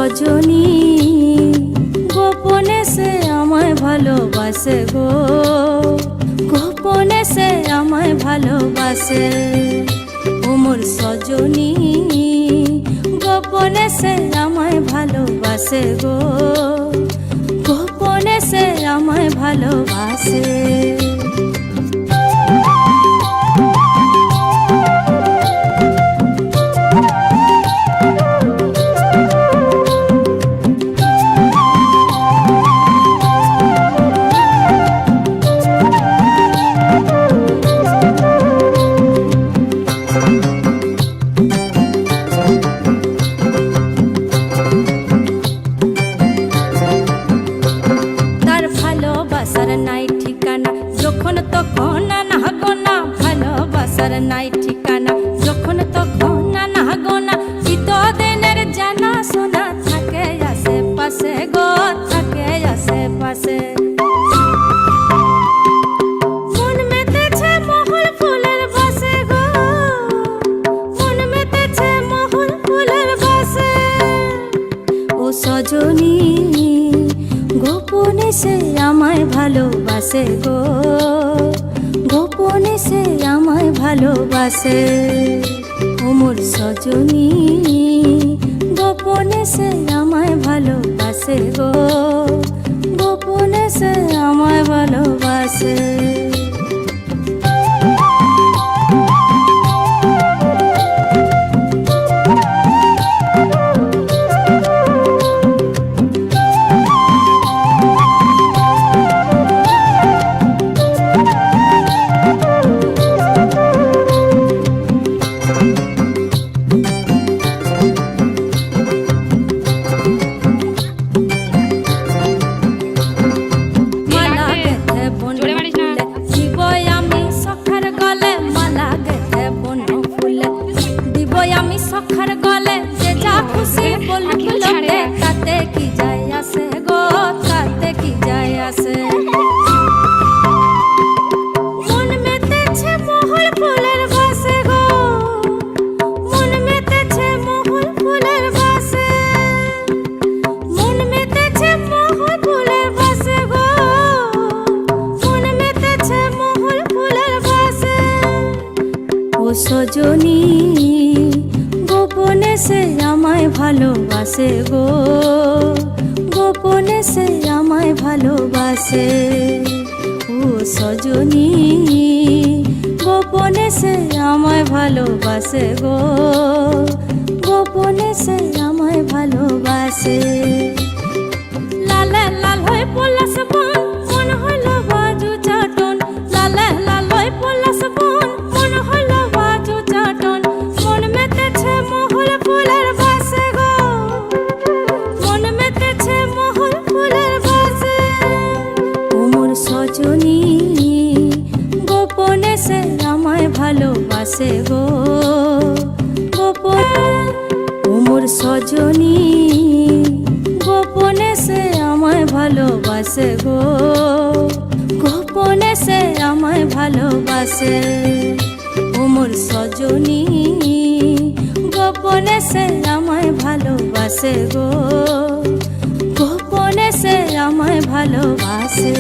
সজনী গোপনে সে আমায় ভালোবাসে গো, গোপনে সে আমায় ভালোবাসে। ও মোর সজনী গোপনে সে আমায় ভালোবাসে গো, গোপনে সে আমায় ভালোবাসে। ভালোবাসার নাই ঠিকানা যখন তখন না গোনা, ভালোবাসার নাই ঠিকানা যখন তখন না গোনা। চিতদিনের জানা শোনা থাকে আশেপাশে গো, থাকে আশেপাশে। মন মেতেছে মহল ফুলের বাসে গো, মন মেতেছে মহল ফুলের বাসে। ও সজনী গোপনে সে আমায় ভালোবাসে গো, গোপনে সে আমায় ভালোবাসে। ও মোর সজনী গোপনে সে আমায় ভালোবাসে গো, গোপনে সে আমায় ভালোবাসে। আমি সখার গলে যে যা খুশি বলতে, তাতে কি যায় আসে গো, তাতে কি যায় আসে। মন মেতেছে মহল ফুলের বাসে গো, মন মেতেছে মহল ফুলের বাসে, মন মেতেছে মহল ফুলের বাসে গো, মন মেতেছে মহল ফুলের বাসে। ও সজনী গোপনে সে আমায় ভালোবাসে গো, গোপনে সে আমায় ভালোবাসে। ও সজনী গোপনে সে আমায় ভালোবাসে গো, গোপনে সে আমায় ভালোবাসে। লালে লাল হয়ে পলাশ বন, মন হইল বাজু চাটন, লালে লাল হয়ে পলাশ বন, মন হইল বাজু চাটন। মন মেতেছে মহল ফুলের বাসে গো, মন মেতেছে মহল ফুলের বাসে। ও মোর সজনী গোপনে সে আমায় ভালোবাসে গো, গোপনে। ও মোর সজনী গোপনে সে আমায় ভালোবাসে গো, গোপনে সে আমায় ভালোবাসে। ও মোর সজনী গোপনে সে আমায় ভালোবাসে গো, গোপনে সে আমায় ভালোবাসে।